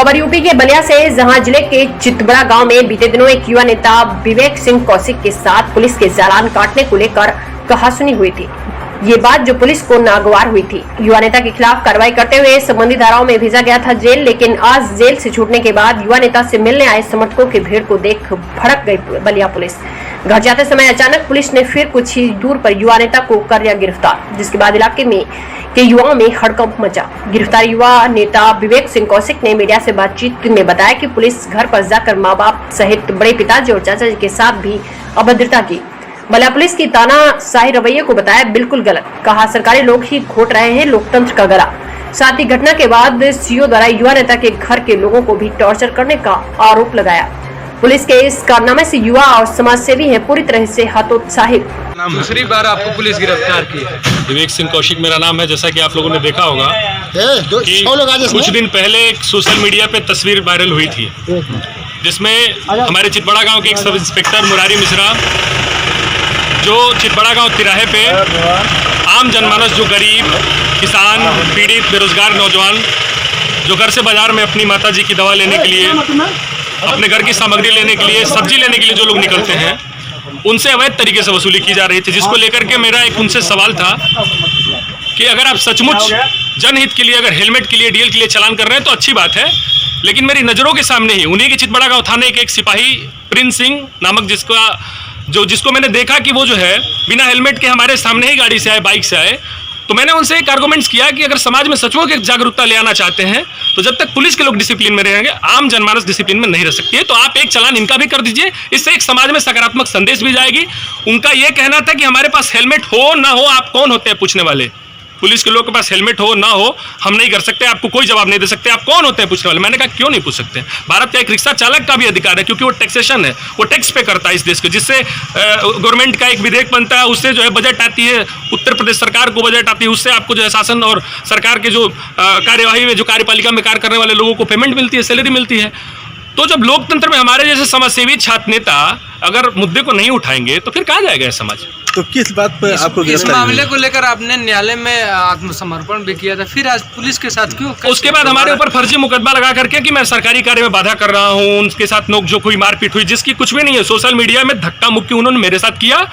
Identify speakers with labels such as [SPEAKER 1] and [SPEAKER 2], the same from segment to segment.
[SPEAKER 1] खबर यूपी के बलिया से, जहां जिले के चितबड़ा गांव में बीते दिनों एक युवा नेता विवेक सिंह कौशिक के साथ पुलिस के चालान काटने को लेकर कहासुनी हुई थी। ये बात जो पुलिस को नागवार हुई थी। युवा नेता के खिलाफ कार्रवाई करते हुए संबंधित धाराओं में भेजा गया था जेल, लेकिन आज जेल से छूटने के बाद युवा नेता से मिलने आए समर्थकों की भीड़ को देख भड़क गई बलिया पुलिस। घर जाते समय अचानक पुलिस ने फिर कुछ ही दूर पर युवा नेता को कर लिया गिरफ्तार, जिसके बाद इलाके में के युवाओं में हड़कंप मचा। गिरफ्तार युवा नेता विवेक सिंह कौशिक ने मीडिया से बातचीत में बताया कि पुलिस घर पर जाकर मां बाप सहित बड़े पिताजी और चाचा जी के साथ भी अभद्रता की। बलिया पुलिस की तानाशाही रवैये को बताया बिल्कुल गलत। कहा सरकारी लोग ही घोट रहे हैं लोकतंत्र का गला। साथ ही घटना के बाद सीओ द्वारा युवा नेता के घर के लोगों को भी टॉर्चर करने का आरोप लगाया। पुलिस के इस कारनामे से युवा और समाज सेवी हैं पूरी तरह से हतोत्साहित।
[SPEAKER 2] दूसरी बार आपको पुलिस गिरफ्तार की है।
[SPEAKER 3] विवेक सिंह कौशिक मेरा नाम है। जैसा कि आप लोगों ने देखा होगा कि कुछ दिन पहले एक सोशल मीडिया पे तस्वीर वायरल हुई थी, जिसमें हमारे चितबड़ा गांव के एक सब इंस्पेक्टर मुरारी मिश्रा, जो चितबड़ा गांव तिराहे पे आम जनमानस, जो गरीब किसान, पीड़ित, बेरोजगार नौजवान, जो घर से बाजार में अपनी माताजी की दवा लेने के लिए, अपने घर की सामग्री लेने के लिए, सब्जी लेने के लिए जो लोग निकलते हैं, उनसे अवैध तरीके से वसूली की जा रही थी। जिसको लेकर के मेरा एक उनसे सवाल था कि अगर आप सचमुच जनहित के लिए, अगर हेलमेट के लिए, डीएल के लिए चालान कर रहे हैं तो अच्छी बात है, लेकिन मेरी नज़रों के सामने ही उन्हीं के चितबड़ा गांव थाने के एक सिपाही प्रिंस सिंह नामक जिसको मैंने देखा कि वो जो है बिना हेलमेट के हमारे सामने ही गाड़ी से आए, बाइक से आए, तो मैंने उनसे एक आर्गुमेंट्स किया कि अगर समाज में सचमुच एक जागरूकता ले आना चाहते हैं तो जब तक पुलिस के लोग डिसिप्लिन में रहेंगे, आम जनमानस डिसिप्लिन में नहीं रह सकती है। तो आप एक चालान इनका भी कर दीजिए, इससे एक समाज में सकारात्मक संदेश भी जाएगी। उनका ये कहना था कि हमारे पास हेलमेट हो ना हो, आप कौन होते हैं पूछने वाले? पुलिस के लोग के पास हेलमेट हो ना हो, हम नहीं कर सकते, आपको कोई जवाब नहीं दे सकते, आप कौन होते हैं पूछने वाले? मैंने कहा क्यों नहीं पूछ सकते? भारत का एक रिक्शा चालक का भी अधिकार है, क्योंकि वो टैक्सेशन है, वो टैक्स पे करता है इस देश के, जिससे गवर्नमेंट का एक विधेयक बनता है, उससे जो है बजट आती है, उत्तर प्रदेश सरकार को बजट आती है, उससे आपको जो है शासन और सरकार के जो कार्यवाही में, जो कार्यपालिका में कार्य करने वाले लोगों को पेमेंट मिलती है, सैलरी मिलती है। तो जब लोकतंत्र में हमारे जैसे समाजसेवी छात्र नेता अगर मुद्दे को नहीं उठाएंगे तो फिर कहाँ जाएगा समाज?
[SPEAKER 4] तो किस बात पर आपको
[SPEAKER 2] इस मामले को लेकर आपने न्यायालय में आत्मसमर्पण भी किया था, फिर आज पुलिस के साथ क्यों?
[SPEAKER 3] उसके बाद हमारे ऊपर फर्जी मुकदमा लगा करके कि मैं सरकारी कार्य में बाधा कर रहा हूं, उनके साथ नोकझोंक हुई, मारपीट हुई, जिसकी कुछ भी नहीं है। सोशल मीडिया में धक्का मुक्की उन्होंने मेरे साथ किया,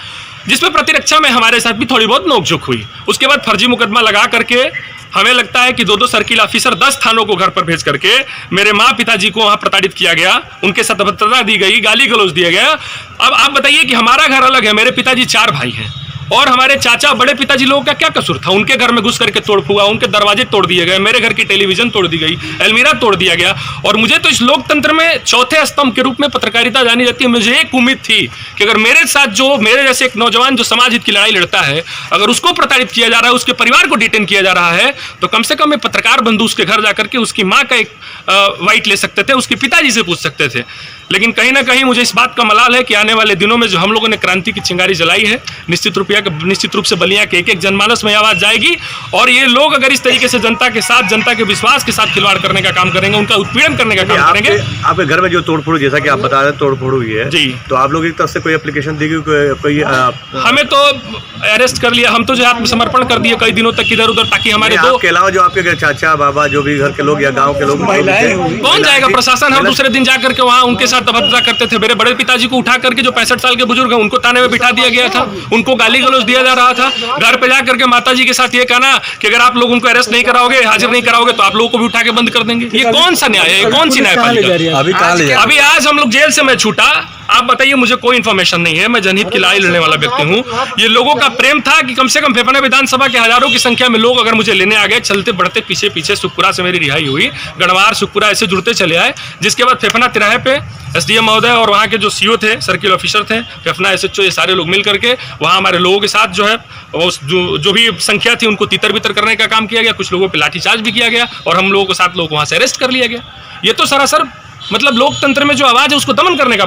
[SPEAKER 3] जिसमें प्रतिरक्षा में हमारे साथ भी थोड़ी बहुत नोकझोंक हुई। उसके बाद फर्जी मुकदमा लगा करके हमें लगता है कि 2-2 सर्किल ऑफिसर 10 थानों को घर पर भेज करके मेरे माँ पिताजी को वहाँ प्रताड़ित किया गया, उनके साथ अभद्रता दी गई, गाली गलौज दिया गया। अब आप बताइए कि हमारा घर अलग है, मेरे पिताजी 4 भाई हैं, और हमारे चाचा बड़े पिताजी लोगों का क्या कसूर था? उनके घर में घुस करके तोड़ फुआ, उनके दरवाजे तोड़ दिए गए, मेरे घर की टेलीविजन तोड़ दी गई, अलमीरा तोड़ दिया गया। और मुझे तो इस लोकतंत्र में चौथे स्तंभ के रूप में पत्रकारिता जानी जाती है। मुझे एक उम्मीद थी कि अगर मेरे साथ जो मेरे जैसे एक नौजवान जो समाज हित की लड़ाई लड़ता है, अगर उसको प्रताड़ित किया जा रहा है, उसके परिवार को डिटेन किया जा रहा है, तो कम से कम एक पत्रकार बंधु उसके घर जाकर के उसकी माँ का एक वाइट ले सकते थे, उसके पिताजी से पूछ सकते थे। लेकिन कहीं ना कहीं मुझे इस बात का मलाल है कि आने वाले दिनों में जो हम लोगों ने क्रांति की चिंगारी जलाई है, निश्चित रूप से बलिया के एक जनमानस में आवाज जाएगी। और ये लोग अगर इस तरीके से जनता के साथ, जनता के विश्वास के साथ खिलवाड़ करने का काम करेंगे, उनका उत्पीड़न करने का काम करेंगे।
[SPEAKER 4] आपके घर में जो तोड़फोड़, जैसा कि आप बता रहे हैं, तोड़फोड़ हुई है
[SPEAKER 3] जी,
[SPEAKER 4] तो आप लोग एक तरफ से कोई एप्लीकेशन दी गई? कोई
[SPEAKER 3] हमें तो अरेस्ट कर लिया, हम तो जो आत्मसमर्पण कर दिए कई दिनों तक इधर उधर, ताकि हमारे दो
[SPEAKER 4] के अलावा जो आपके चाचा बाबा, जो भी घर के लोग या गाँव के लोग,
[SPEAKER 3] कौन जाएगा? प्रशासन। हम दूसरे दिन जाकर के वहाँ उनके साथ अभद्रता करते थे। मेरे बड़े पिताजी को उठा करके, जो 65 साल के बुजुर्ग हैं, उनको थाने में बिठा दिया गया था, उनको गाली गलौज दिया जा रहा था। घर पे जाकर के माताजी के साथ ये कहना कि अगर आप लोग उनको अरेस्ट नहीं कराओगे, हाजिर नहीं कराओगे, तो आप लोगों को भी उठा के बंद कर देंगे। ये कौन सा न्याय है? कौन सी न्यायपालिका? अभी आज हम लोग जेल से मैं छूटा, आप बताइए, मुझे कोई इन्फॉर्मेशन नहीं है, मैं जनहित की लड़ाई लड़ने वाला व्यक्ति हूँ। ये लोगों का प्रेम था कि कम से कम फेफना विधानसभा के हजारों की संख्या में लोग अगर मुझे लेने आ गए, चलते बढ़ते पीछे पीछे सुखपुरा से मेरी रिहाई हुई, गणवार सुखपुरा ऐसे जुड़ते चले आए। जिसके बाद फेफना तिराहे पे एसडीएम महोदय और वहाँ के जो सीओ थे, सर्किल ऑफिसर थे, फेफना एसएचओ, ये सारे लोग मिल करके वहाँ हमारे लोगों के साथ जो है जो भी संख्या थी उनको तितर बितर करने का काम किया गया। कुछ लोगों पर लाठीचार्ज भी किया गया और हम लोगों को 7 लोग वहाँ से अरेस्ट कर लिया गया। ये तो सरासर मतलब लोकतंत्र में जो आवाज़ है उसको दमन करने का